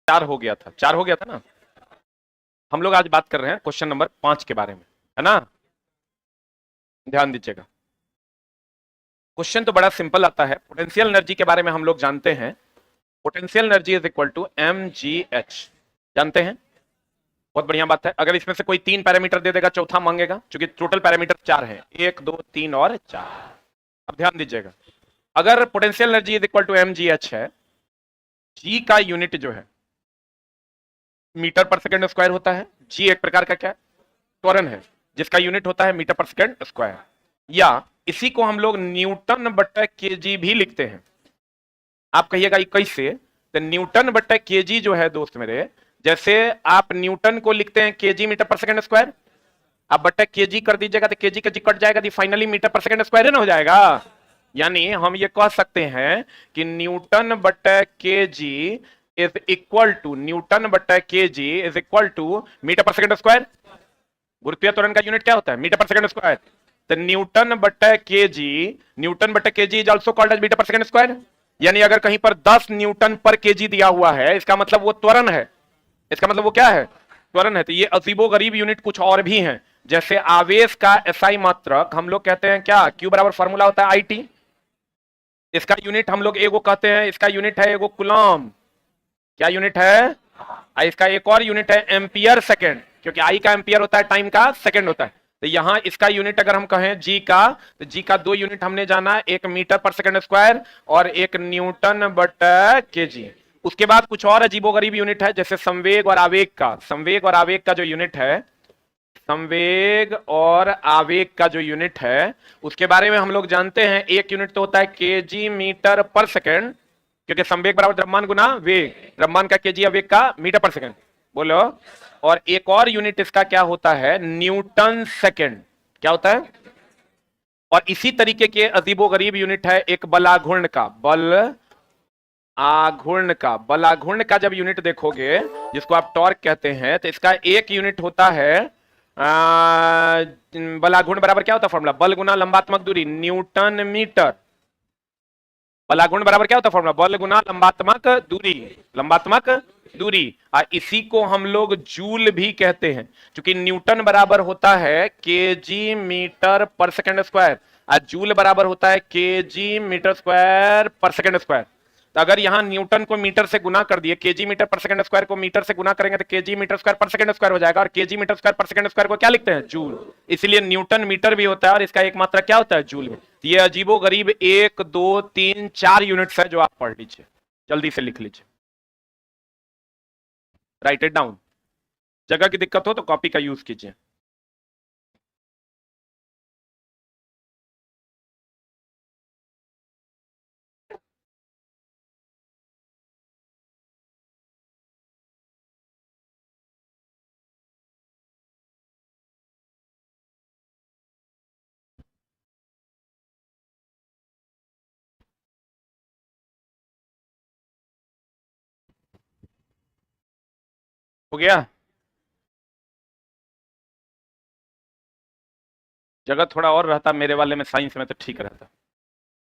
4 हो गया था, 4 हो गया था ना। हम लोग आज बात कर रहे हैं क्वेश्चन नंबर 5 के बारे में, है ना। ध्यान दीजिएगा। क्वेश्चन तो बड़ा सिंपल आता है। पोटेंशियल एनर्जी के बारे में हम लोग जानते हैं। Potential energy is equal to mgh, जानते हैं। बहुत बढ़िया बात है। अगर इसमें से कोई 3 पैरामीटर दे देगा, चौथा मांगेगा, क्योंकि टोटल पैरामीटर 4 है, 1 2 3 और 4। अब ध्यान दीजिएगा, अगर potential energy is equal to mgh है, जी का यूनिट जो है मीटर पर सेकंड स्क्वायर होता है। जी एक प्रकार का क्या है, त्वरण है, जिसका यूनिट होता है मीटर पर सेकंड स्क्वायर। या इसी को हम लोग न्यूटन बटा केजी भी लिखते हैं। आप कहिएगा कैसे? तो न्यूटन बटा केजी जो है दोस्त मेरे, जैसे आप न्यूटन को लिखते हैं KG metre per second square, आप बटा केजी कर दीजिएगा तो केजी का जी कट जाएगा, finally metre per second square ना हो जाएगा। यानी हम ये कह सकते हैं कि न्यूटन बटा kg is equal to, newton बटा kg is equal to metre per second square. गुरुत्वीय त्वरण का यूनिट क्या होता है? Metre per second square. तो न्यूटन बटा केजी, न्यूटन बटा kg is also called as metre per second square. यानी अगर कहीं पर 10 न्यूटन पर केजी दिया हुआ है, इसका मतलब वो त्वरण है। इसका मतलब वो क्या है? त्वरण है। तो ये अजीबो गरीब यूनिट कुछ और भी हैं, जैसे आवेश का एसआई मात्रक हम लोग कहते हैं क्या? क्यू बराबर फॉर्मूला होता है आईटी। इसका यूनिट हम लोग एगो कहते हैं, इसका यूनिट है एगो कूलम। क्या यूनिट है? इसका एक और यूनिट है एम्पियर सेकेंड, क्योंकि आई का एम्पियर होता है, टाइम का सेकेंड होता है। तो यहां इसका यूनिट अगर हम कहें जी का, तो जी का 2 यूनिट हमने जाना, एक मीटर पर सेकंड स्क्वायर और एक न्यूटन बटा केजी। उसके बाद कुछ और अजीबोगरीब यूनिट है, जैसे संवेग और आवेग का। संवेग और आवेग का जो यूनिट है, संवेग और आवेग का जो यूनिट है, उसके बारे में हम लोग जानते हैं। एक यूनिट तो होता है केजी मीटर पर सेकंड, क्योंकि संवेग बराबर द्रव्यमान गुना वेग, द्रव्यमान का केजी, वेग का मीटर पर सेकंड। बोलो। और एक और यूनिट इसका क्या होता है? Newton second. क्या होता है? और इसी तरीके के अजीबो गरीब यूनिट है एक बलाघूर्ण का। बल आघूर्ण का, बलाघूर्ण का जब यूनिट देखोगे, जिसको आप टॉर्क कहते हैं, तो इसका एक यूनिट होता है बलाघूर्ण बराबर क्या होता है फॉर्मूला? बल गुना लंबात्मक दूरी, न्यूटन मीटर। बलाघूर्ण बराबर क्या होता है फॉर्मूला? बल गुना लंबात्मक दूरी, लंबात्मक दूरी। इसी को हम लोग जूल भी कहते हैं, क्योंकि न्यूटन बराबर होता है KG metre per second square, और जूल बराबर होता है केजी मीटर स्क्वायर पर सेकंड स्क्वायर। तो अगर यहां न्यूटन को मीटर से गुना कर दिए, KG metre per second square को मीटर से गुना करेंगे तो केजी मीटर स्क्वायर पर सेकंड स्क्वायर हो जाएगा, और केजी मीटर स्क्वायर पर सेकंड स्क्वायर को क्या लिखते हैं? जूल। इसलिए न्यूटन मीटर भी होता है और इसका एक मात्रा क्या होता है? जूल में। ये अजीबो गरीब 1 2 3 4 यूनिट्स है जो आप पढ़ लीजिए, जल्दी से लिख लीजिए, राइट इट डाउन। जगह की दिक्कत हो तो कॉपी का यूज कीजिए। हो गया? जगह थोड़ा और रहता मेरे वाले में, साइंस में तो ठीक रहता।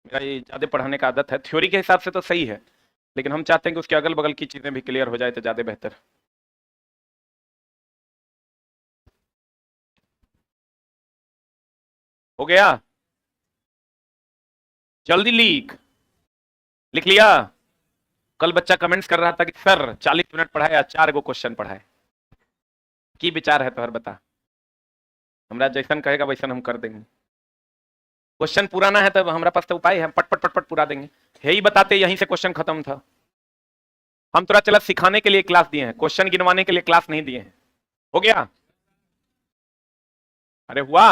मेरा ये ज्यादा पढ़ाने का आदत है, थ्योरी के हिसाब से तो सही है, लेकिन हम चाहते हैं कि उसके अगल बगल की चीजें भी क्लियर हो जाए तो ज्यादा बेहतर। हो गया? जल्दी लिख लिया? कल बच्चा कमेंट्स कर रहा था कि सर 40 मिनट पढ़ाए या 4 गो क्वेश्चन पढ़ाए। की विचार है तो हर बता, हमरा जैसन कहेगा वैसन हम कर देंगे। क्वेश्चन पुराना है तो हमारा पास तो उपाय है, पट पट पट पट पूरा देंगे। है ही बताते यहीं से क्वेश्चन खत्म था। हम थोड़ा चला सिखाने के लिए क्लास दिए हैं, क्वेश्चन गिनवाने के लिए क्लास नहीं दिए हैं। हो गया? अरे हुआ?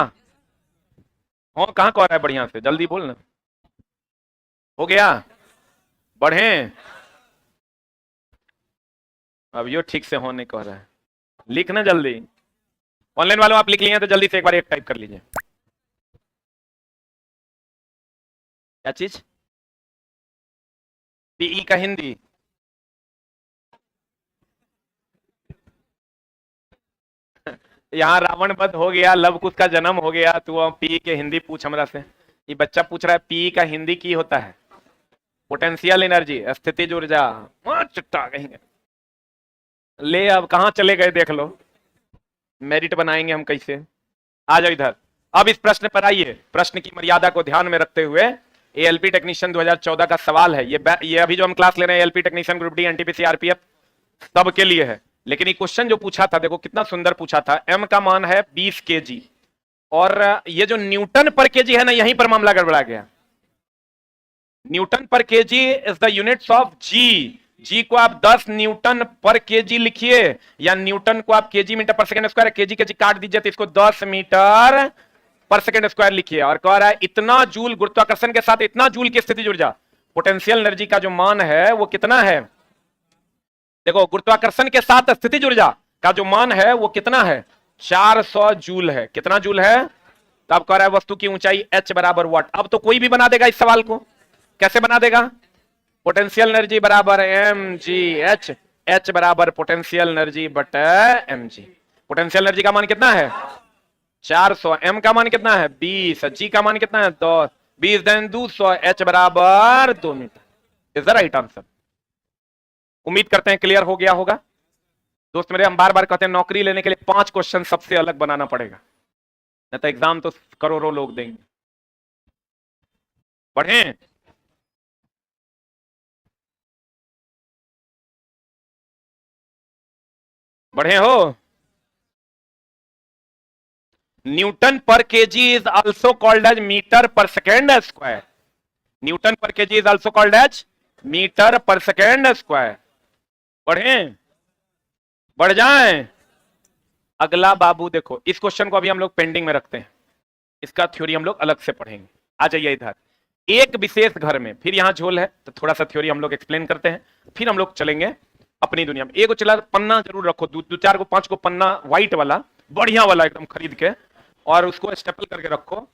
हो कहाँ कह रहा है बढ़िया से, जल्दी बोल ना। हो गया? बढ़े? अब यो ठीक से होने कह रहा है, लिखना जल्दी। ऑनलाइन वालों आप लिख लिए तो जल्दी से एक बार एक टाइप कर लीजिए। क्या चीज? पीई का हिंदी? यहाँ रावण वध हो गया, लव कुश का जन्म हो गया, तू पी के हिंदी पूछ हमरा से। ये बच्चा पूछ रहा है पी का हिंदी की होता है? पोटेंशियल एनर्जी, स्थितिज ऊर्जा। चुट्टा कहीं ले अब कहां चले गए देख लो, मेरिट बनाएंगे हम कैसे। आ जाओ इधर। अब इस प्रश्न पर आइए। प्रश्न की मर्यादा को ध्यान में रखते हुए एएलपी टेक्नीशियन 2014 का सवाल है। ये अभी जो हम क्लास ले रहे हैं ALP technician group D NTPC RPF सबके लिए है। लेकिन ये क्वेश्चन जो पूछा था देखो कितना सुंदर पूछा था। एम का मान है 20 केजी और ये जो न्यूटन पर केजी है ना, यहीं पर मामला गड़बड़ा गया। न्यूटन पर KG is the units of g. G को आप 10 न्यूटन पर केजी लिखिए या न्यूटन को आप KG metre per second square, KG KG काट दीजिए तो इसको 10 मीटर पर सेकंड स्क्वायर लिखिए। और कह रहा है इतना जूल गुरुत्वाकर्षण के साथ इतना जूल की स्थिति जुड़ जा। पोटेंशियल एनर्जी का जो मान है वो कितना है, देखो गुरुत्वाकर्षण के साथ स्थिति ऊर्जा का जो मान है वो कितना है, 400 जूल है। कितना जूल है, तब कह रहा है वस्तु की ऊंचाई h बराबर वाट। अब तो कोई भी बना देगा इस सवाल को। कैसे बना देगा, पोटेंशियल एनर्जी बराबर mgh, h बराबर पोटेंशियल एनर्जी बटे mg। पोटेंशियल एनर्जी का मान कितना है 400, m का मान कितना है 20, g का मान कितना है 10, 20 देन 200, h बराबर 2 metre. Is the right answer. उम्मीद करते हैं क्लियर हो गया होगा। दोस्त मेरे, हम बार बार कहते हैं नौकरी लेने के लिए 5 क्वेश्चन सबसे अलग बनाना पड़ेगा, नहीं तो एग्जाम तो करोड़ों लोग देंगे। पढ़े, बढ़े हो। न्यूटन पर KG is also called as metre पर सेकेंड स्क्वायर। न्यूटन पर KG is also called as metre पर सेकेंड स्क्वायर। बढ़े, बढ़ जाएं। अगला बाबू देखो, इस क्वेश्चन को अभी हम लोग पेंडिंग में रखते हैं, इसका थ्योरी हम लोग अलग से पढ़ेंगे। आ जाइए इधर। एक विशेष घर में, फिर यहां झोल है तो थोड़ा सा थ्योरी हम लोग एक्सप्लेन करते हैं, फिर हम लोग चलेंगे अपनी दुनिया में। एक चला पन्ना जरूर रखो, दो चार को 5 को पन्ना व्हाइट वाला बढ़िया वाला एकदम खरीद के, और उसको स्टेपल करके रखो।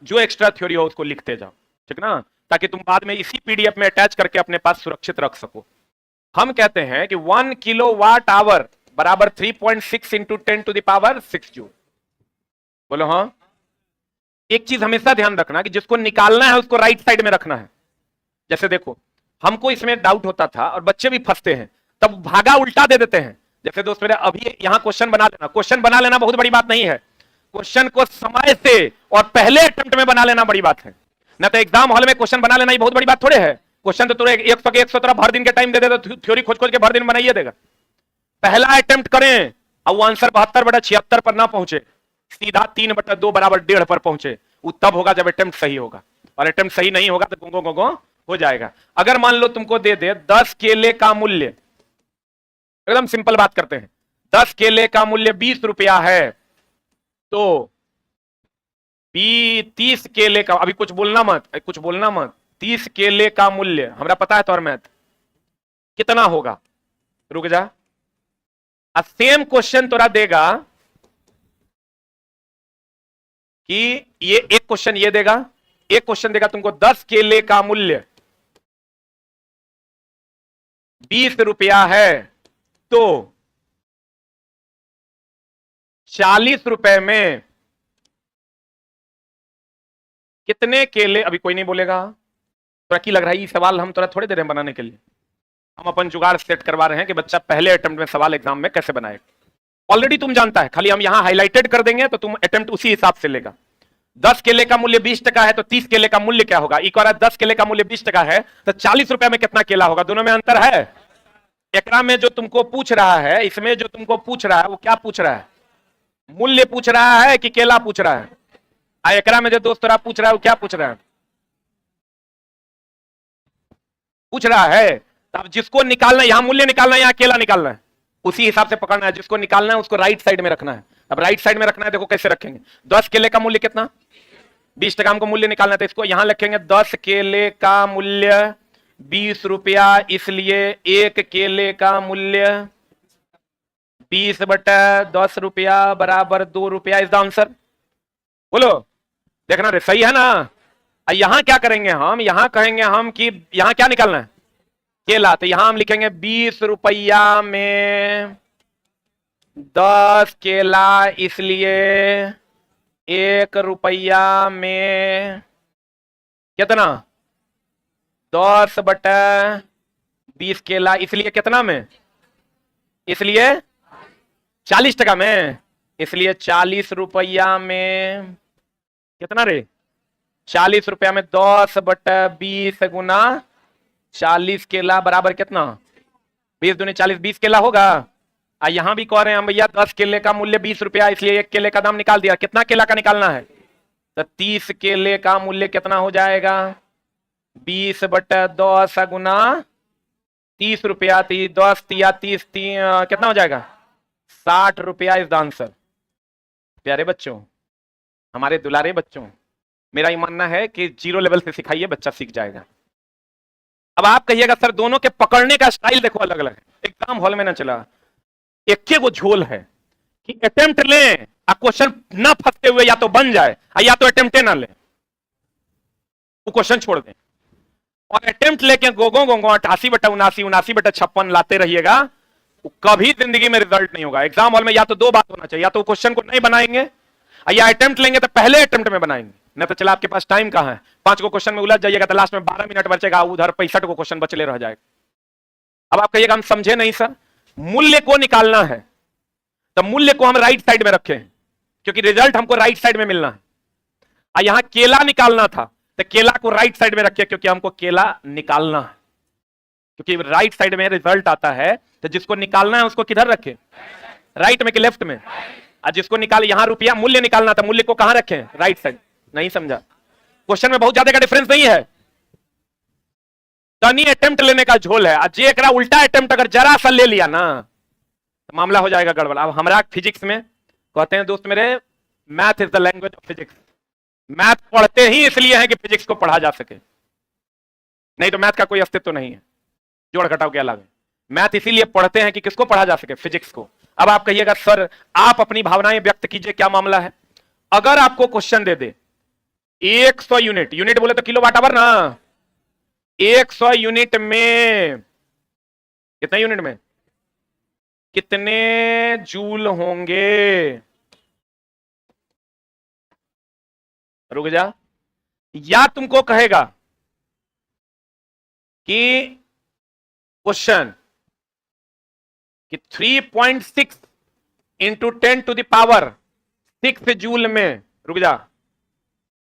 जो एक्स्ट्रा थ्योरी हो उसको लिखते जाओ, ठीक ना, ताकि तुम बाद में इसी पीडीएफ में अटैच करके अपने पास सुरक्षित रख सको। हम कहते हैं कि 1 किलोवाट आवर बराबर 3.6 into 10 to the power 6 joule. बोलो हाँ। एक चीज हमेशा ध्यान रखना कि जिसको निकालना है उसको राइट साइड में रखना है। जैसे देखो, हमको इसमें डाउट होता था और बच्चे भी फंसते हैं, तब भागा उल्टा दे देते हैं। जैसे दोस्त मेरे, अभी यहां क्वेश्चन बना लेना। क्वेश्चन बना लेना बहुत बड़ी बात नहीं है, क्वेश्चन को समय से और पहले अटेम्प्ट में बना लेना बड़ी बात है। ना तो एग्जाम हॉल में क्वेश्चन बना लेना ही बहुत बड़ी बात थोड़े है। क्वेश्चन तो तुरंत 100 के 100 तरफ भर दिन के टाइम दे दे तो थ्योरी खोज खोज के भर दिन बनाइए देगा। पहला अटेम्प्ट करें और वो आंसर 72/76 पर ना पहुंचे, सीधा 3/2 बराबर 1.5 पर पहुंचे, वो तब होगा जब अटेम्प्ट सही होगा। और अटेम्प्ट सही नहीं होगा तो गोंगो गोंगो हो जाएगा। अगर मान लो तुमको दे दे 10 केले का मूल्य, एकदम सिंपल बात करते हैं, 10 केले का मूल्य 20 रुपया है, तो 30 केले का, अभी कुछ बोलना मत, 30 केले का मूल्य हमरा पता है तो, और मैथ कितना होगा, रुक जा। सेम क्वेश्चन तोरा देगा कि ये एक क्वेश्चन ये देगा, एक क्वेश्चन देगा तुमको 10 केले का मूल्य 20 रुपया है, तो 40 रुपए में कितने केले, अभी कोई नहीं बोलेगा। थोड़ा की लग रहा है ये सवाल हम थोड़ा थोड़े देर में बनाने के लिए, हम अपन जुगाड़ सेट करवा रहे हैं कि बच्चा पहले अटेम्प्ट में सवाल एग्जाम में कैसे बनाए। ऑलरेडी तुम जानता है, खाली हम यहां हाईलाइटेड कर देंगे तो तुम अटेम्प्ट उसी हिसाब से लेगा। 10 केले का मूल्य 20 टका है तो 30 केले का मूल्य क्या होगा। एक बार 10 केले का मूल्य 20 टका है तो 40 रुपए में कितना केला होगा, दोनों में अंतर है। एकरा में जो तुमको पूछ रहा है, इसमें जो तुमको पूछ रहा है वो क्या पूछ रहा है, मूल्य पूछ रहा है कि केला पूछ रहा है। एकरा में जो दोस्त पूछ रहा है वो क्या पूछ रहा है, पूछ रहा है। अब जिसको निकालना है, यहां मूल्य निकालना है, यहां केला निकालना है, उसी हिसाब से पकड़ना है। जिसको निकालना है उसको राइट साइड में रखना है। अब राइट साइड में रखना है, देखो कैसे रखेंगे। 10 केले का मूल्य कितना, 20 टका हमको मूल्य निकालना है, तो इसको यहां लिखेंगे 10 केले का मूल्य 20 रुपया, इसलिए एक केले का मूल्य 20/10 रुपया बराबर 2 रुपया इज द आंसर। बोलो, देखना रे, सही है ना। यहां क्या करेंगे हम, यहां कहेंगे हम कि यहां क्या निकालना है, केला, तो यहां हम लिखेंगे 20 रुपया में 10 केला, इसलिए 1 रुपया में कितना 10/20 केला, इसलिए कितना में इसलिए 40% में, इसलिए 40 रुपया में कितना रे, 40 रुपया में 10/20 गुना 40 केला बराबर कितना, 20 दूनी 40, 20 केला होगा। यहां भी कह रहे हैं हम भैया 10 केले का मूल्य 20 रुपया, इसलिए 1 केले का दाम निकाल दिया। कितना केला का निकालना है, तो 30 केले का मूल्य कितना हो जाएगा, 20/10 गुना 30 रुपया, 10 या 30 कितना हो जाएगा, 60 रुपया इज द आंसर। प्यारे बच्चों, हमारे दुलारे बच्चों, मेरा ये मानना है कि 0 लेवल से सिखाइए, बच्चा सीख जाएगा। अब आप कहिएगा सर दोनों के पकड़ने का स्टाइल देखो अलग अलग है, एग्जाम हॉल में ना चला। एक के वो झोल है कि अटेम्प्ट लें, क्वेश्चन ना फंसते हुए या तो बन जाए या तो अटेम्प्ट ना लें, वो क्वेश्चन छोड़ दें। और अटेम्प्ट लेके गोगो गोगो 88/79, 79/56 लाते रहिएगा, कभी जिंदगी में रिजल्ट नहीं होगा। एग्जाम हॉल में या तो 2 बात होना चाहिए, या तो क्वेश्चन को नहीं बनाएंगे, या अटेम्प्ट लेंगे तो पहले अटेम्प्ट में बनाएंगे, नहीं तो चला आपके पास टाइम कहां है, 5 को क्वेश्चन में उलझ जाइएगा तो लास्ट में 12 मिनट बचेगा, उधर 65 को क्वेश्चन बचले रह जाएगा। अब आप कहिएगा हम समझे नहीं सर, मूल्य को निकालना है तो मूल्य को हम राइट साइड में रखें, क्योंकि रिजल्ट हमको राइट साइड में मिलना है। यहां केला निकालना था तो केला को राइट साइड में रखिए, क्योंकि हमको केला निकालना है, क्योंकि राइट साइड में रिजल्ट आता है, तो जिसको निकालना है उसको किधर रखें, राइट में कि लेफ्ट में। और जिसको निकाल, यहां रुपया मूल्य निकालना था, मूल्य को कहां रखें, राइट साइड। नहीं समझा, क्वेश्चन में बहुत ज्यादा का डिफरेंस नहीं है, तनी अटेम्प्ट लेने का झोल है। आज एक उल्टा अटेम्प्ट अगर जरा सा ले लिया ना तो मामला हो जाएगा गड़बड़। अब हमारा फिजिक्स में कहते हैं दोस्त मेरे, math is the language of physics. Math पढ़ते ही इसलिए है कि फिजिक्स को पढ़ा जा सके, नहीं तो मैथ का कोई अस्तित्व नहीं है, जोड़ घटाव के अलावा। मैथ इसीलिए पढ़ते हैं कि किसको पढ़ा जा सके, फिजिक्स को। अब आप कहिएगा सर आप अपनी भावनाएं व्यक्त कीजिए, क्या मामला है। अगर आपको क्वेश्चन दे दे 100 यूनिट, यूनिट बोले तो किलोवाट आवर ना, 100 यूनिट में कितने यूनिट में कितने जूल होंगे, रुक जा। या तुमको कहेगा कि क्वेश्चन कि 3.6 इंटू 10⁻6 जूल में, रुक जा,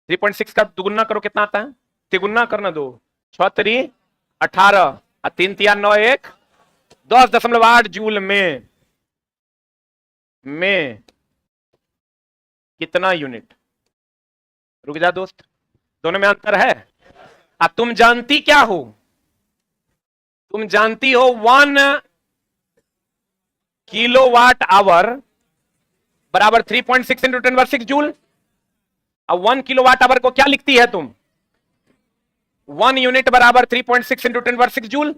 3.6 का दुगुना करो कितना आता है, तिगुना करना, 2 6 3 18 3 3 9 1 10.8 जूल में कितना यूनिट। रुक जा दोस्त, दोनों में अंतर है। तुम जानती क्या हो, तुम जानती हो 1 किलोवाट आवर बराबर 3.6 इंटू 10⁻6 जूल। अब 1 किलोवाट आवर को क्या लिखती है तुम, 1 यूनिट बराबर 3.6 इंटू 10⁻6 जूल।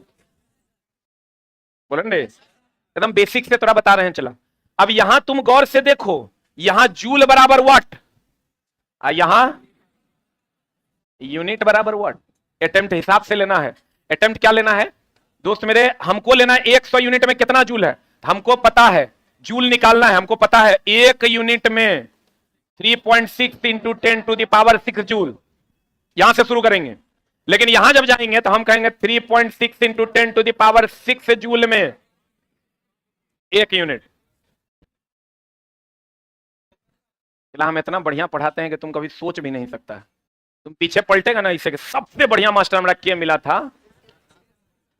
बोलेंगे एकदम बेसिक से थोड़ा बता रहे हैं, चला। अब यहां तुम गौर से देखो, यहां जूल बराबर वाट, यहां यूनिट बराबर वाट। अटेम्प्ट हिसाब से लेना है। अटेम्प्ट क्या लेना है दोस्त मेरे, हमको लेना है 100 यूनिट में कितना जूल है, हमको पता है जूल निकालना है, हमको पता है 1 यूनिट में 3.6 इंटू 10⁻6 जूल। यहां से शुरू करेंगे, लेकिन यहां जब जाएंगे तो हम कहेंगे 3.6 इंटू 10⁻6 जूल में 1 यूनिट। हम इतना बढ़िया पढ़ाते हैं कि तुम कभी सोच भी नहीं सकता। तुम पीछे पलटेगा ना, इसे सबसे बढ़िया मास्टर हमारा के मिला था,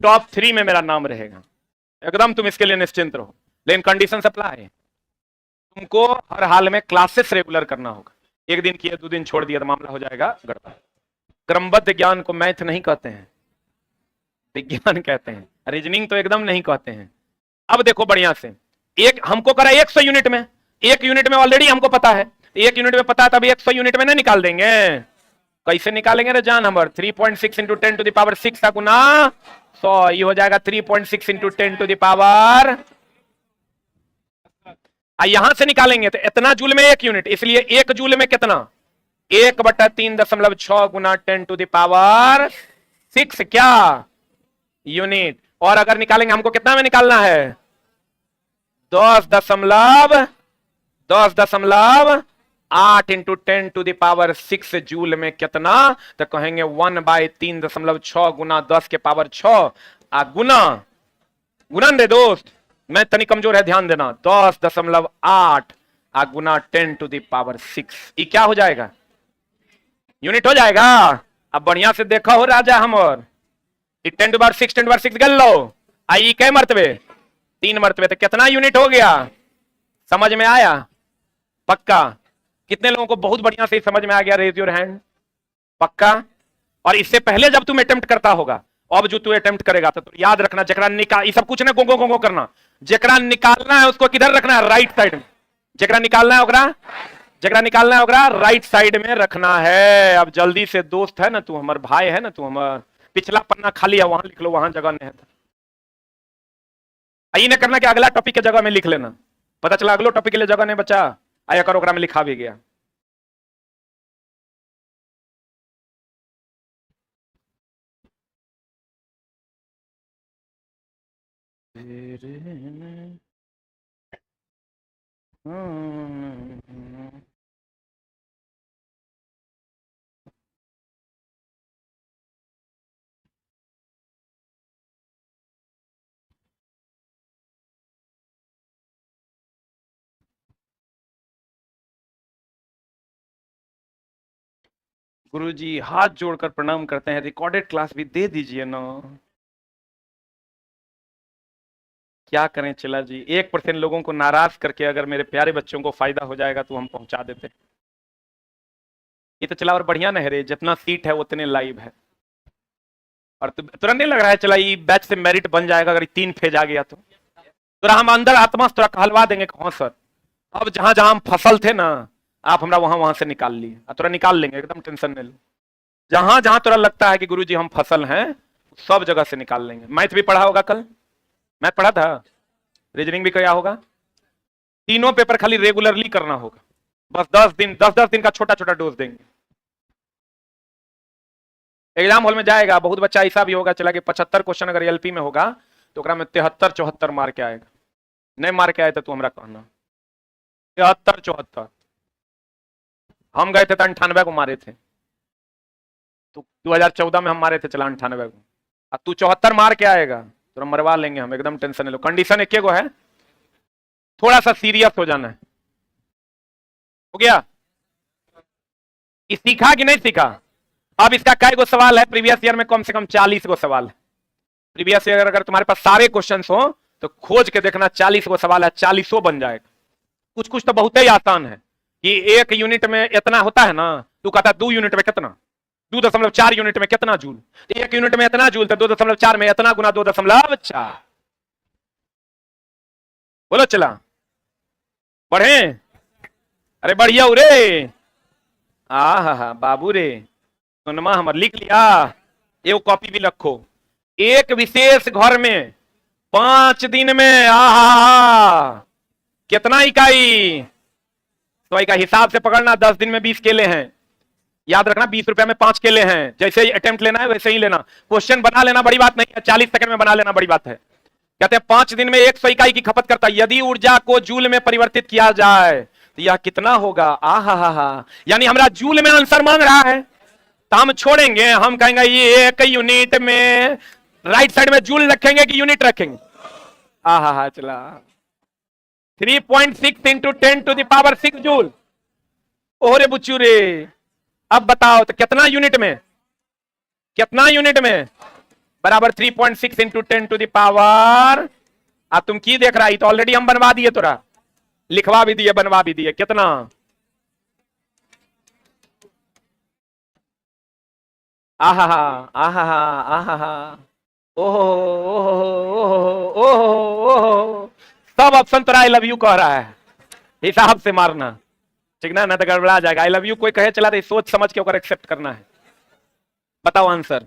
टॉप 3 में मेरा नाम रहेगा एकदम, तुम इसके लिए निश्चिंत रहो। लेकिन कंडीशन अप्लाई है, तुमको हर हाल में क्लासेस रेगुलर करना होगा। एक दिन किया 2 दिन छोड़ दिया तो मामला हो जाएगा गड़बड़। क्रमबद्ध ज्ञान को मैथ नहीं कहते हैं, विज्ञान कहते हैं। रीजनिंग तो एकदम नहीं कहते हैं। अब देखो बढ़िया से, एक हमको करा 100 यूनिट में, 1 यूनिट में ऑलरेडी हमको पता है, 1 यूनिट में पता है, तब 100 यूनिट में नहीं निकाल देंगे। कैसे निकालेंगे रे जान हमर, 3.6 इंटू 10⁻6 का गुना 100, ये हो जाएगा 3.6 इंटू 10⁻। यहां से निकालेंगे तो इतना जूल में 1 यूनिट, इसलिए 1 जूल में कितना, 1/3.6 गुना 10⁻6 क्या यूनिट। और अगर निकालेंगे हमको कितना में निकालना है, 10.8 इंटू 10⁻6 जूल में कितना, तो कहेंगे 1/3.6 गुना 10⁻6 गुना रे दोस्त मैं तनी कमजोर है, ध्यान देना। 10.8 गुना 10⁶, ये क्या हो जाएगा? यूनिट हो जाएगा। अब बढ़िया से देखा हो राजा हम, और 10⁶ गल लो। आई कै मरतबे? 3 मरतबे। तो कितना यूनिट हो गया? समझ में आया? पक्का? कितने लोगों को बहुत बढ़िया से समझ में आ गया? Raise your hand. पक्का? और इससे पहले जब तुम अटेम्प्ट करता होगा, अब जो तू अटेम्प्ट करेगा तो याद रखना, जकरा निकाल, ये सब कुछ ना गोंगो गोंगो करना। जकरा निकालना है उसको किधर रखना है? राइट साइड में। जकरा निकालना है ओकरा, जकरा निकालना है ओकरा राइट साइड में रखना है। अब जल्दी से, दोस्त है ना तू, हमार भाई है ना तू, हमार पिछला पन्ना खाली है, वहां लिख लो, वहां जगह नहीं है। ये ना करना कि अगला टॉपिक के जगह में लिख लेना, पता चला अगलो टॉपिक के लिए जगह नहीं बचा, आया कर ओकरा में लिखा भी गया। गुरुजी हाथ जोड़कर प्रणाम करते हैं, रिकॉर्डेड क्लास भी दे दीजिए ना। क्या करें चिल्ला जी, 1% लोगों को नाराज करके अगर मेरे प्यारे बच्चों को फायदा हो जाएगा तो हम पहुंचा देते। ये तो चला और बढ़िया नहीं रे, जितना सीट है उतने लाइव है। और तुरंत नहीं लग रहा है चला ये बैच से मेरिट बन जाएगा अगर 3 फेज आ गया तो? तुरा हम अंदर आत्मा से तुरा कहलवा देंगे हाँ सर, अब जहां जहां हम फसल थे ना, आप हमरा वहां वहां से निकाल लिए, तुरा निकाल लेंगे, एकदम टेंशन नहीं लो। जहां जहां तुरा लगता है कि गुरुजी हम फसल हैं, सब जगह से निकाल लेंगे। मैथ भी पढ़ा होगा कल? मैथ पढ़ा था, रीजनिंग भी किया होगा। तीनों पेपर खाली रेगुलरली करना होगा, बस 10 दिन का छोटा छोटा डोज देंगे। एग्जाम हॉल में जाएगा, बहुत बच्चा ऐसा भी होगा चला कि 75 क्वेश्चन अगर एलपी में होगा तो में 73-74 मार के आएगा। नहीं मार के आए तो हमरा कहना 73-74। हम गए थे तो 98 को मारे थे, तो 2014 में हम मारे थे चला 98 को। अब तू 74 मार के आएगा तो मरवा लेंगे हम, एकदम टेंशन नहीं लो। कंडीशन एक गो है, थोड़ा सा सीरियस हो जाना है। हो गया? ये सीखा कि नहीं सीखा? अब इसका कई गो सवाल है प्रीवियस ईयर में? कम से कम 40 गो सवाल है प्रीवियस ईयर। अगर तुम्हारे पास सारे क्वेश्चन हो तो खोज के देखना, 40 गो सवाल है, 40 बन जाएगा। कुछ कुछ तो बहुत ही आसान है कि 1 यूनिट में इतना होता है ना, तू कहता 2 यूनिट में कितना, 2.4 यूनिट में कितना जूल, 1 यूनिट में इतना जूल, तो 2.4 में इतना गुना 2.4। बोलो चला बढ़े? अरे बढ़िया रे, हा बाबू रे, सुनमा हमर लिख लिया, एगो कॉपी भी रखो। एक विशेष घर में 5 दिन में कितना इकाई, तो इकाई हिसाब से पकड़ना। 10 दिन में 20 केले हैं, याद रखना 20 रुपए में 5 केले हैं। जैसे ही अटेम्प्ट लेना है वैसे ही लेना, क्वेश्चन बना लेना बड़ी बात नहीं है, 40 सेकंड में बना लेना बड़ी बात है। कहते हैं 5 दिन में 100 इकाई की खपत करता है, यदि ऊर्जा को जूल में परिवर्तित किया जाए तो यह कितना होगा? यानी हमारा जूल में आंसर मांग रहा है, तो हम छोड़ेंगे, हम कहेंगे ये 1 यूनिट में, राइट साइड में जूल रखेंगे कि यूनिट रखेंगे? चला 3.6 इंटू 10⁶ जूल। ओरे बुच्चू रे, अब बताओ तो कितना यूनिट में, कितना यूनिट में? बराबर 3.6 इंटू 10⁻। अब तुम की देख रहा है, तो ऑलरेडी हम बनवा दिए, तोरा लिखवा भी दिए, बनवा भी दिए। कितना? ओहो ओहो, सब ऑप्शन तोरा आई लव यू कह रहा है, हिसाब से मारना ठीक ना, तो गड़बड़ा जाएगा। आई लव यू कोई कहे चला तो सोच समझ के एक्सेप्ट करना है। बताओ आंसर।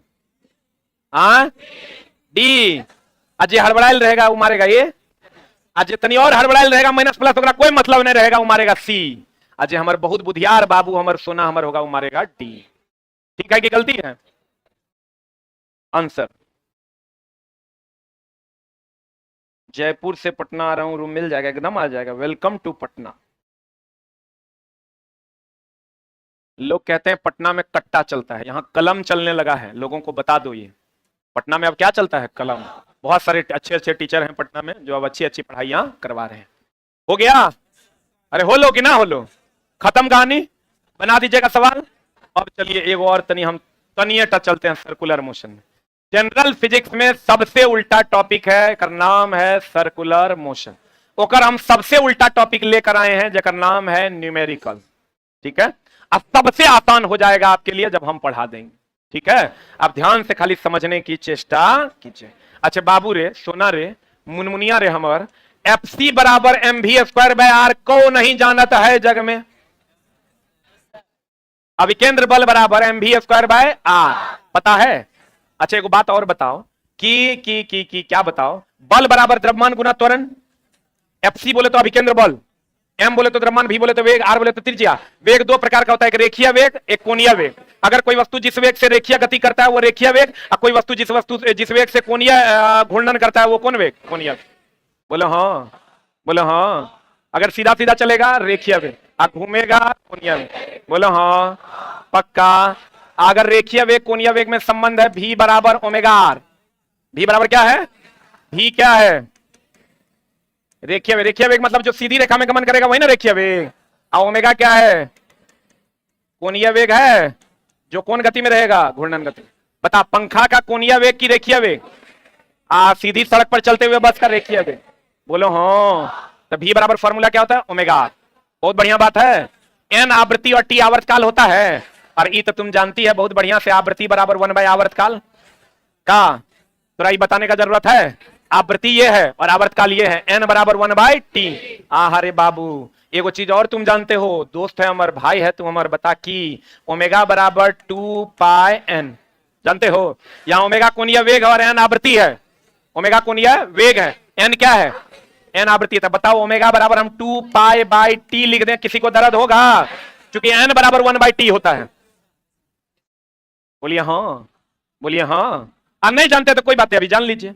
डी। आज हड़बड़ाइल रहेगा वो मारेगा ये, आज तनी और हड़बड़ाइल रहेगा माइनस प्लस होगा, कोई मतलब नहीं रहेगा, वो मारेगा सी। आज हमारे बहुत बुधियार बाबू, हमारे सोना हमारे होगा, वो मारेगा डी। ठीक है कि गलती है? आंसर जयपुर से पटना आ रहा हूं, रूम मिल जाएगा, एकदम आ जाएगा। Welcome to Patna. लोग कहते हैं पटना में कट्टा चलता है, यहां कलम चलने लगा है, लोगों को बता दो ये। पटना में अब क्या चलता है, कलम। बहुत सारे अच्छे अच्छे टीचर हैं पटना में जो अब अच्छी अच्छी पढ़ाइयां करवा रहे हैं। हो गया? अरे हो लो कि ना हो लो, खत्म कहानी, बना दीजिएगा सवाल। अब चलिए एक और तनिए टच चलते हैं सर्कुलर मोशन में। जनरल फिजिक्स में सबसे उल्टा टॉपिक है, का नाम है सर्कुलर मोशन। ओकर हम सबसे उल्टा टॉपिक लेकर आए हैं जेकर नाम है न्यूमेरिकल। ठीक है, अब सबसे आसान हो जाएगा आपके लिए जब हम पढ़ा देंगे। ठीक है, आप ध्यान से खाली समझने की चेष्टा कीजिए। अच्छा बाबू रे, सोना रे, मुनमुनिया रे, हमर एफ सी बराबर M we square by R को नहीं जानता है जग में। अभिकेंद्र बल बराबर M we square by R पता है। अच्छा एक बात और बताओ कि क्या बताओ, बल बराबर द्रव्यमान गुना त्वरण। एफ सी बोले तो अभिकेंद्र बल, एम बोले तो द्रव्यमान, भी बोले तो वेग, आर बोले तो त्रिज्या। वेग दो प्रकार का होता है, एक रेखीय वेग, एक कोणीय वेग। अगर कोई वस्तु जिस वेग से रेखीय गति करता है वो रेखीय वेग, और कोई वस्तु जिस वेग से कोणीय घूर्णन करता है वो कौन वेग, कोणीय। बोलो हाँ, बोलो हाँ। अगर सीधा सीधा चलेगा रेखीय वेग, घूमेगा कोणीय वेग। बोलो हाँ पक्का। अगर रेखीय वेग कोणीय वेग में संबंध है भी बराबर ओमेगा आर। भी बराबर क्या है, भी क्या है, रेखीय वेग। रेखीय वेग मतलब जो सीधी रेखा में गमन करेगा वही ना रेखीय वेग। और ओमेगा क्या है, कोणीय वेग है जो कौन गति में रहेगा, घूर्णन गति। बता, पंखा का कोणीय वेग की रेखीय वेग, सीधी सड़क पर चलते हुए बस का रेखीय वेग। बोलो हाँ। तो भी बराबर फॉर्मूला क्या होता है, ओमेगा आर। बहुत बढ़िया बात है। एन आवृत्ति और टी आवर्तकाल होता है, और ई तो तुम जानती है बहुत बढ़िया से, आवृत्ति बराबर 1/, आवर्तकाल का थोड़ा ये बताने का जरूरत है। आवृत्ति ये है और आवर्तकाल ये है, एन बराबर 1/t। अरे बाबू एगो चीज और तुम जानते हो, दोस्त है अमर, भाई है तुम अमर, बता कि ओमेगा बराबर 2πn जानते हो। यहाँ ओमेगा कोणीय वेग और एन आवृत्ति है। ओमेगा कोणीय वेग है, एन क्या है, एन आवृत्ति है। बताओ ओमेगा बराबर हम 2π/t लिख दें, किसी को दर्द होगा? क्योंकि एन बराबर 1/t होता है। बोलिए हाँ, बोलिए हाँ। आप नहीं जानते तो कोई बात नहीं, अभी जान लीजिए,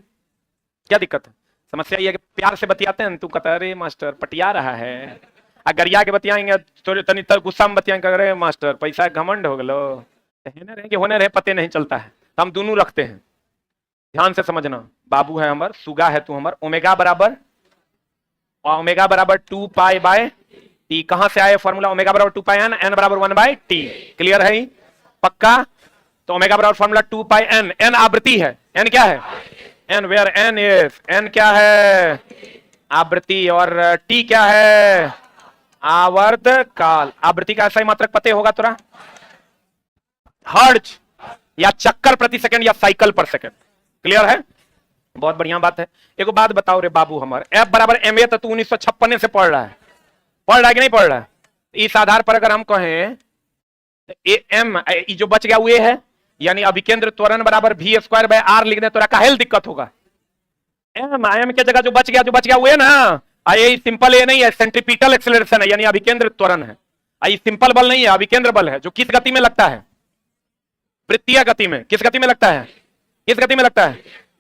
क्या दिक्कत है। समस्या ये है कि प्यार से बतियाते हैं, तू कहता अरे मास्टर पटिया रहा है, गरिया के बतियाएंगे थोड़े तनी गुस्सा में बतियाएंगे, अरे मास्टर पैसा घमंड हो गलो, होने रहे पते नहीं चलता है। तो हम दोनों रखते हैं, ध्यान से समझना। बाबू है हमर, सुगा है तू हमर। ओमेगा बराबर 2π/t। कहां से आए फॉर्मूला, ओमेगा बराबर 2πn, एन बराबर 1/t। क्लियर है पक्का? तो ओमेगा बराबर फॉर्मूला 2πn, एन आवृत्ति है, एन क्या है, N where N is, N क्या है, आवृत्ति, और टी क्या है, आवर्तकाल। आवृत्ति का ऐसा ही मात्रक पते होगा तोरा, हर्ट्ज या चक्कर प्रति सेकंड या साइकिल पर सेकंड। क्लियर है, बहुत बढ़िया बात है। एक बात बताओ रे बाबू हमर, एफ बराबर एम ए तो तू 1956 से पढ़ रहा है, कि नहीं पढ़ रहा है? इस आधार पर अगर हम कहें एम जो बच गया वो ए है, यानी अभिकेंद्र त्वरण बराबर वी स्क्वायर बाय आर लिख दे तो काहे दिक्कत होगा। एम के जगह जो बच गया वो है ना, ये सिंपल ए नहीं है, सेंट्रीपिटल एक्सेलरेशन है, यानी अभिकेंद्र त्वरण है। ये सिंपल बल नहीं है, अभिकेंद्र बल है, जो किस गति में लगता है, वृत्तीय गति में। किस गति में लगता है, किस गति में लगता है,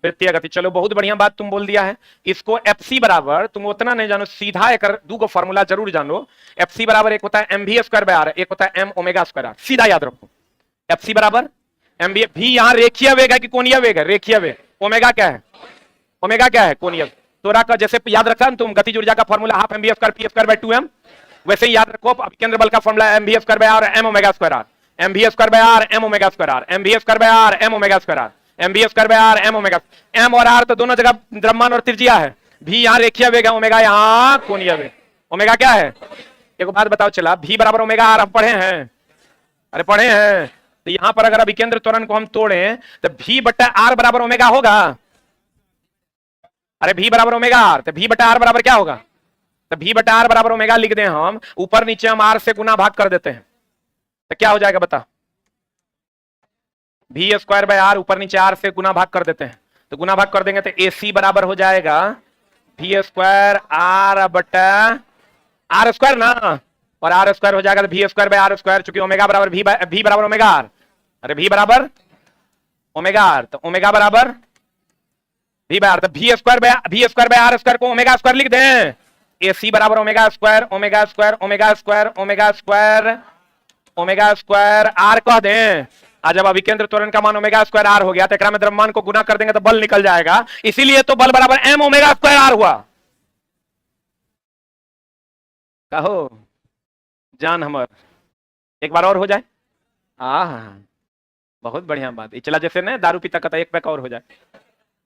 वृत्तीय गति। चलो बहुत बढ़िया बात तुम बोल दिया है। इसको एफ सी बराबर, तुम उतना नहीं जानो, सीधा एक दो फॉर्मूला जरूर जानो। एफ सी बराबर एक होता है m we square by r, एक होता है एम ओमेगा स्क्वायर आर। सीधा याद रखो, एफ सी बराबर एम वी। भी यहाँ रेखीय वेग है कि कोणीय वेग है, रेखीय वेग। ओमेगा क्या है, ओमेगा क्या है, कोणीय। तोरा का जैसे याद रखा तुम गतिज ऊर्जा का formula half m we square p square by 2m, वैसे ही याद रखो अभिकेंद्र बल का formula m we square by r m omega square r, m we square by r m omega square r, m we square by r m omega square r, m we square by r m omega. M और r तो दोनों जगह द्रव्यमान और त्रिज्या है। भी यहाँ रेखीय वेग है, ओमेगा यहाँ कोणीय वेग। ओमेगा क्या है, एक बात बताओ चला, भी बराबर ओमेगा आर हम पढ़े हैं, अरे पढ़े हैं। तो यहां पर अगर अभिकेंद्र त्वरण को हम तोड़ें तो भी बट्टा आर बराबर ओमेगा होगा। अरे भी बराबर ओमेगा आर, तो भी बट्टा आर बराबर क्या होगा, तो भी बट्टा आर बराबर ओमेगा लिख दें हम, ऊपर नीचे हम आर से गुना भाग कर देते हैं, तो क्या हो जाएगा बता, भी स्क्वायर बाय आर, ऊपर नीचे आर से गुना भाग कर देते हैं, तो गुना भाग कर देंगे तो ए सी बराबर हो जाएगा भी स्क्वायर आर बटा आर स्क्वायर ना, और आर स्क्वायर हो जाएगा तो भी स्क्वायर बाय आर स्क्वायर, चूंकि ओमेगा बराबर भी बराबर ओमेगा आर। अरे भी बराबर ओमेगा आर, तो ओमेगा बराबर भी बाय आर, तो भी स्क्वायर बाय आर स्क्वायर को ओमेगा स्क्वायर लिख दें। ए सी बराबर omega square omega square omega square omega square omega square r कह दें, आज जब अभिकेंद्र त्वरण का मान ओमेगा स्क्वायर आर हो गया तो एकरा में द्रव्यमान को गुना कर देंगे तो बल निकल जाएगा, इसीलिए तो बल बराबर एम ओमेगा स्क्वायर आर हुआ। कहो जान हमर एक बार और हो जाए। बहुत बढ़िया बात। ये चला जैसे ना दारू पीता कहता एक पैक और हो जाए,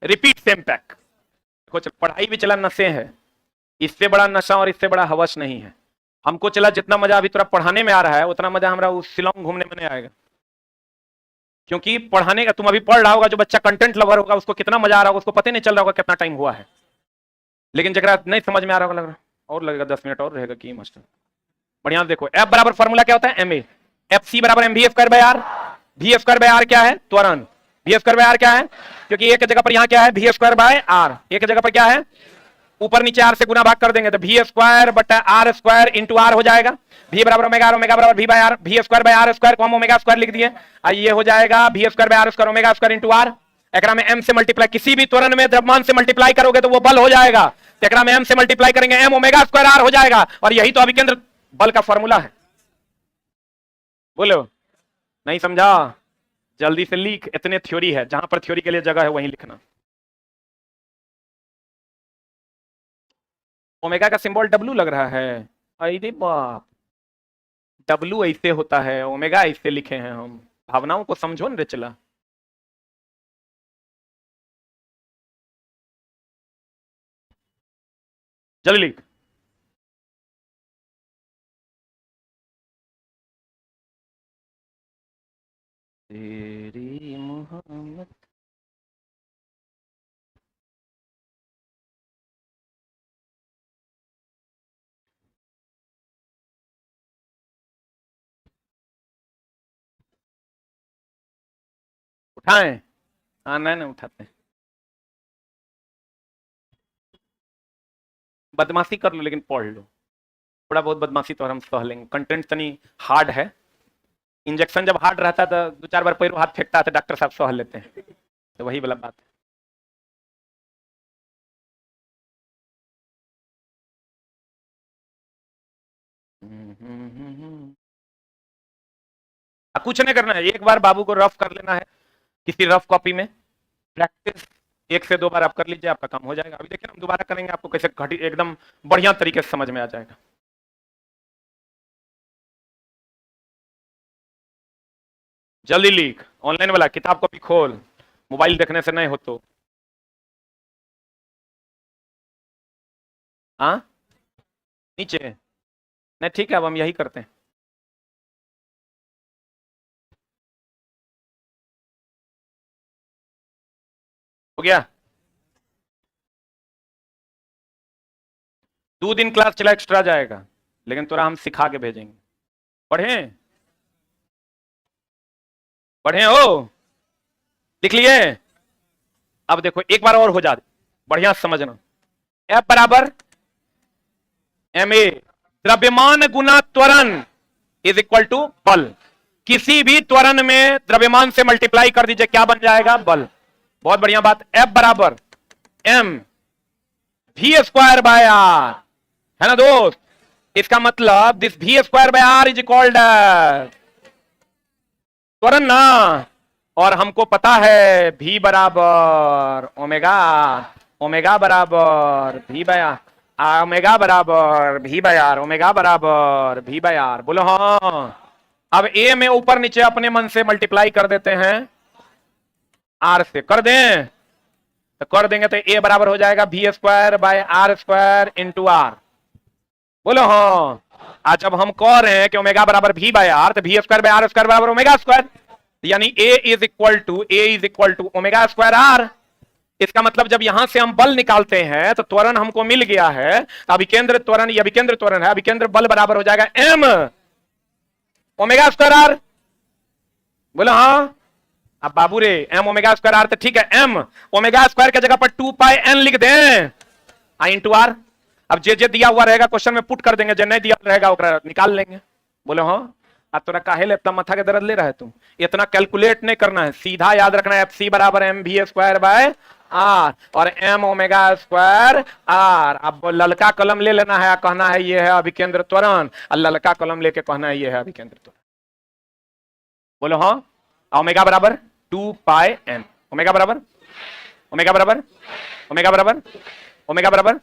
रिपीट सेम पैक। देखो पढ़ाई भी चला नशे है, इससे बड़ा नशा और इससे बड़ा हवस नहीं है। हमको चला जितना मजा अभी थोड़ा पढ़ाने में आ रहा है उतना मजा हमारा उस शिलोंग घूमने में नहीं आएगा, क्योंकि पढ़ाने का तुम अभी पढ़ रहा होगा, जो बच्चा कंटेंट लवर होगा उसको कितना मजा आ रहा होगा, उसको पता नहीं चल रहा होगा कितना टाइम हुआ है। लेकिन जरा नहीं समझ में आ रहा होगा, लग रहा और लगेगा 10 मिनट और रहेगा कि मास्टर। बढ़िया देखो, एफ बराबर फॉर्मूला क्या होता है, एम ए एफ सी बराबर M we square by r. V square by r क्या है, त्वरण। वी स्क्वायर बाय आर क्या है, क्योंकि एक जगह पर यहाँ क्या है वी स्क्वायर बाय आर, एक जगह पर क्या है ऊपर नीचे आर से गुना भाग कर देंगे तो वी स्क्वायर बटा आर स्क्वायर इंटू आर हो जाएगा। वी बराबर ओमेगा आर, ओमेगा बराबर v by r, v square by r square को हम ओमेगा स्क्वायर लिख दिए। ये हो जाएगा v square by r square omega square into r. एकरा में एम से मल्टीप्लाई, किसी भी त्वरण में द्रव्यमान से मल्टीप्लाई करोगे तो वो बल हो जाएगा, तो एकरा में एम से मल्टीप्लाई करेंगे एम ओमेगा स्क्वायर आर हो जाएगा। और यही तो अभिकेंद्र बल का फॉर्मूला है। बोलो नहीं समझा, जल्दी से लिख, इतने थ्योरी है, जहां पर थ्योरी के लिए जगह है वहीं लिखना। ओमेगा का सिंबल डब्लू लग रहा है, अरे बाप, डब्लू ऐसे होता है, ओमेगा ऐसे लिखे हैं हम। भावनाओं को समझो न रे चला। जल्दी लिख। तेरी मोहब्बत उठाएं, हाँ नहीं उठाते, बदमाशी कर लो लेकिन पढ़ लो। थोड़ा बहुत बदमाशी तो हम सह लेंगे, कंटेंट तनी हार्ड है। इंजेक्शन जब हार्ड रहता है तो 2-4 बार पैर हाथ फेंकता है तो डॉक्टर साहब सह लेते हैं, तो वही वाला बात है। कुछ नहीं करना है, एक बार बाबू को रफ कर लेना है किसी रफ कॉपी में, प्रैक्टिस 1 से 2 बार आप कर लीजिए, आपका काम हो जाएगा। अभी देखिए हम दोबारा करेंगे, आपको कैसे घटी एकदम बढ़िया तरीके से समझ में आ जाएगा। जल्दी लिख, ऑनलाइन वाला किताब कॉपी खोल, मोबाइल देखने से नहीं हो तो। हाँ नीचे नहीं, ठीक है अब हम यही करते हैं। हो गया, 2 दिन क्लास चला एक्स्ट्रा जाएगा, लेकिन थोड़ा हम सिखा के भेजेंगे। पढ़े पढ़े हो, लिख लिए। अब देखो एक बार और हो जाए, बढ़िया समझना। एफ बराबर एम ए, द्रव्यमान गुना त्वरण इज इक्वल टू बल। किसी भी त्वरण में द्रव्यमान से मल्टीप्लाई कर दीजिए, क्या बन जाएगा, बल। बहुत बढ़िया बात। एफ बराबर M we square by r, है ना दोस्त। इसका मतलब this v square by r is equal त्वरण ना, और हमको पता है v बराबर ओमेगा, ओमेगा बराबर v बाय आर, ओमेगा बराबर v बाय आर, ओमेगा बराबर v बाय आर। बोलो हाँ। अब a में ऊपर नीचे अपने मन से मल्टीप्लाई कर देते हैं, r से कर दें तो कर देंगे तो a बराबर हो जाएगा v square by r square into r. बोलो हाँ। आज जब हम कह रहे हैं कि ओमेगा बराबर v बाय आर, तो v square by r square बराबर ओमेगा स्क्वायर, यानी a is equal to omega square r. इसका मतलब जब यहां से हम बल निकालते हैं तो त्वरण हमको मिल गया है, अभिकेंद्र त्वरण, ये अभिकेंद्र त्वरण है, अभिकेंद्र बल बराबर हो जाएगा m ओमेगा स्क्वायर आर। बोलो हाँ। अब बाबू रे m ओमेगा स्क्वायर आर, तो ठीक है m ओमेगा स्क्वायर की जगह पर 2 पाई n लिख दें, आई इंटू आर। अब जे दिया हुआ रहेगा क्वेश्चन में पुट कर देंगे, जो नहीं दिया रहेगा वो निकाल लेंगे। बोलो हाँ। अब तोरा काहे ले इतना माथा के दर्द ले रहा है तुम, इतना कैलकुलेट नहीं करना है, सीधा याद रखना है एफ सी बराबर M we square by r और एम ओमेगा स्क्वायर आर। अब ललका कलम ले लेना है, कहना है ये है अभिकेंद्र त्वरण, और ललका कलम लेके कहना है ये है अभिकेंद्र त्वरण। बोलो हाँ। ओमेगा बराबर 2 पाई n, ओमेगा बराबर ओमेगा बराबर ओमेगा बराबर ओमेगा बराबर।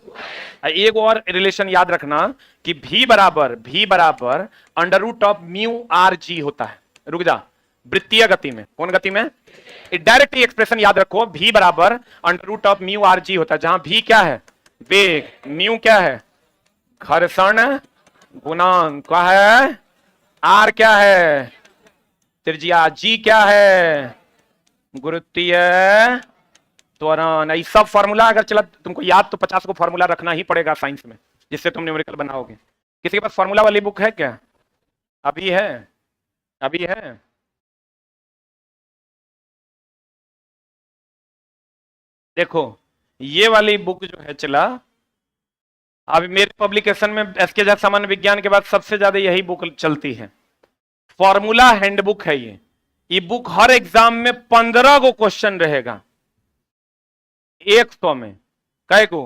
एक और रिलेशन याद रखना कि v बराबर under root of mu r g होता है। रुक जा, वृत्तीय गति में, कौन गति में? डायरेक्ट एक्सप्रेशन याद रखो, v बराबर under root of mu r g होता है, जहां v क्या है? वेग, म्यू क्या है? घर्षण गुणांक, क्या है? आर क्या है? त्रिज्या, जी क्या है? गुरुत्वीय त्वरण। ये सब फॉर्मूला अगर चला तुमको याद तो 50 को फॉर्मूला रखना ही पड़ेगा साइंस में, जिससे तुम न्यूमेरिकल बनाओगे। किसी के पास फॉर्मूला वाली बुक है क्या? अभी है, अभी है। देखो ये वाली बुक जो है चला, अभी मेरे पब्लिकेशन में एसके झा सामान्य विज्ञान के बाद सबसे ज्यादा यही बुक चलती है, फॉर्मूला हैंडबुक है ये बुक हर एग्जाम में 15 को क्वेश्चन रहेगा, 100 में कै को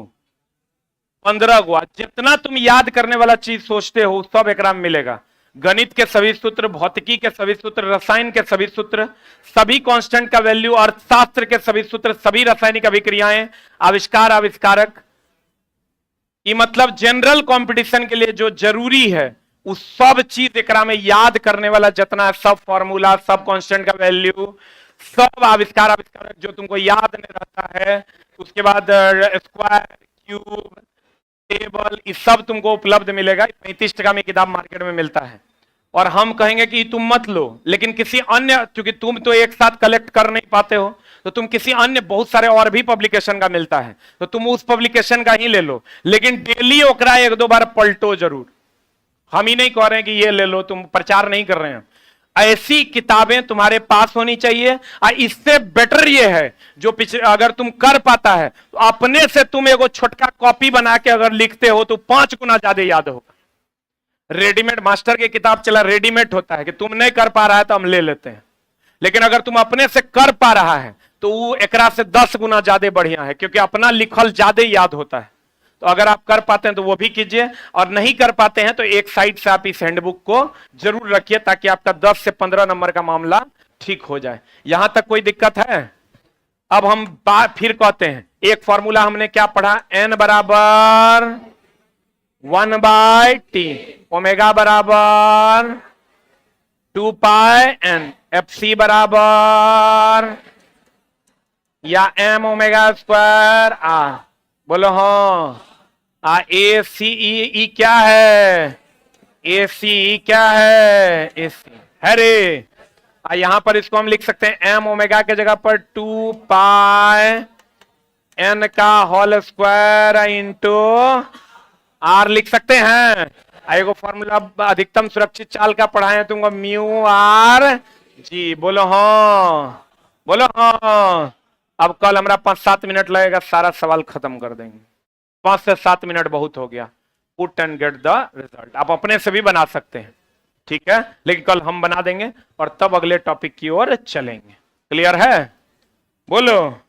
15 को। जितना तुम याद करने वाला चीज सोचते हो सब एकराम मिलेगा। गणित के सभी सूत्र, भौतिकी के सभी सूत्र, रसायन के सभी सूत्र, सभी कांस्टेंट का वैल्यू, अर्थशास्त्र के सभी सूत्र, सभी रासायनिक अभिक्रियाएं, आविष्कार, आविष्कारक, ये मतलब जनरल कंपटीशन के लिए जो जरूरी है उस सब चीज एकरा में याद करने वाला जितना है, सब फॉर्मूला, सब कांस्टेंट का वैल्यू, सब आविष्कार, आविष्कारक जो तुमको याद नहीं रहता है, उसके बाद स्क्वायर, क्यूब, टेबल, ये सब तुमको उपलब्ध मिलेगा। 35 टका में किताब मार्केट में मिलता है। और हम कहेंगे कि तुम मत लो, लेकिन किसी अन्य, क्योंकि तुम तो एक साथ कलेक्ट कर नहीं पाते हो, तो तुम किसी अन्य बहुत सारे और भी पब्लिकेशन का मिलता है, तो तुम उस पब्लिकेशन का ही ले लो, लेकिन डेली ओकरा 1-2 बार पलटो जरूर। हम ही नहीं कह रहे हैं कि ये ले लो, तुम प्रचार नहीं कर रहे हैं। ऐसी किताबें तुम्हारे पास होनी चाहिए। और इससे बेटर ये है जो पिछले, अगर तुम कर पाता है तो अपने से तुम एगो छोटका कॉपी बना के अगर लिखते हो तो 5 गुना ज्यादा याद होगा। रेडीमेड मास्टर की किताब चला, रेडीमेड होता है कि तुम नहीं कर पा रहा है तो हम ले लेते हैं, लेकिन अगर तुम अपने से कर पा रहा है तो वो एकरा से 10 गुना ज्यादा बढ़िया है, क्योंकि अपना लिखल ज्यादा याद होता है। तो अगर आप कर पाते हैं तो वो भी कीजिए, और नहीं कर पाते हैं तो एक साइड से आप इस हैंडबुक को जरूर रखिए, ताकि आपका 10 से 15 नंबर का मामला ठीक हो जाए। यहां तक कोई दिक्कत है? अब हम फिर कहते हैं, एक फॉर्मूला हमने क्या पढ़ा? n बराबर 1/t, ओमेगा बराबर 2 पाई n, fc बराबर या m ओमेगा स्क्वायर r। बोलो हाँ। ए सी ई क्या है? ए सी क्या है? ए सी है रे। यहां पर इसको हम लिख सकते हैं m ओमेगा के जगह पर 2 पाई n का होल स्क्वायर इंटू r लिख सकते हैं। एगो फॉर्मूला अधिकतम सुरक्षित चाल का पढ़ाए तुमको, म्यू आर जी। बोलो हाँ, बोलो हाँ। अब कल हमारा 5-7 मिनट लगेगा, सारा सवाल खत्म कर देंगे। 5 से 7 मिनट बहुत हो गया। Put and get the result आप अपने से भी बना सकते हैं, ठीक है, लेकिन कल हम बना देंगे और तब अगले टॉपिक की ओर चलेंगे। क्लियर है? बोलो।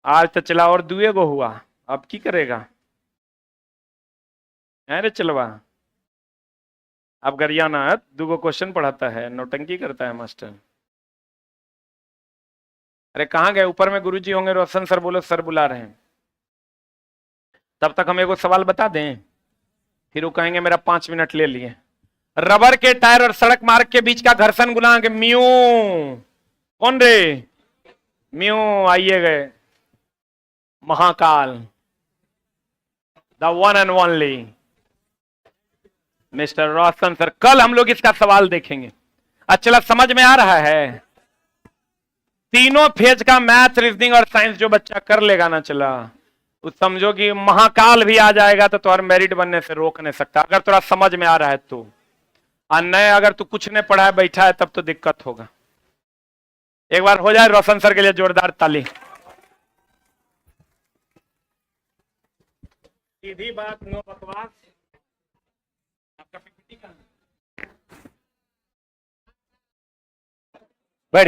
आज तो चला और 2 गो हुआ, अब की करेगा? अरे चलवा, अब गरियाना 2 गो क्वेश्चन पढ़ाता है, नौटंकी करता है मास्टर। अरे कहाँ गए? ऊपर में गुरुजी होंगे, रोशन सर बोलो सर बुला रहे हैं। तब तक हम एगो सवाल बता दें, फिर वो कहेंगे मेरा 5 मिनट ले लिए। रबर के टायर और सड़क मार्ग के बीच का घर्षण गुणांक म्यू, कौन रे? म्यू। आइए गए Mahakal, the one and only mister Roshan sir. कल हम लोग इसका सवाल देखेंगे। अच्छा समझ में आ रहा है? तीनों फेज का मैथ, रीजनिंग और साइंस जो बच्चा कर लेगा ना, चला तो समझो कि महाकाल भी आ जाएगा तो तुम्हारा मेरिट बनने से रोक नहीं सकता, अगर थोड़ा समझ में आ रहा है तो। और नहीं, अगर तू कुछ नहीं पढ़ा है बैठा है तब तो दिक्कत होगा। एक बार हो जाए रोशन सर के लिए जोरदार ताली। सीधी बात, नो बकवास।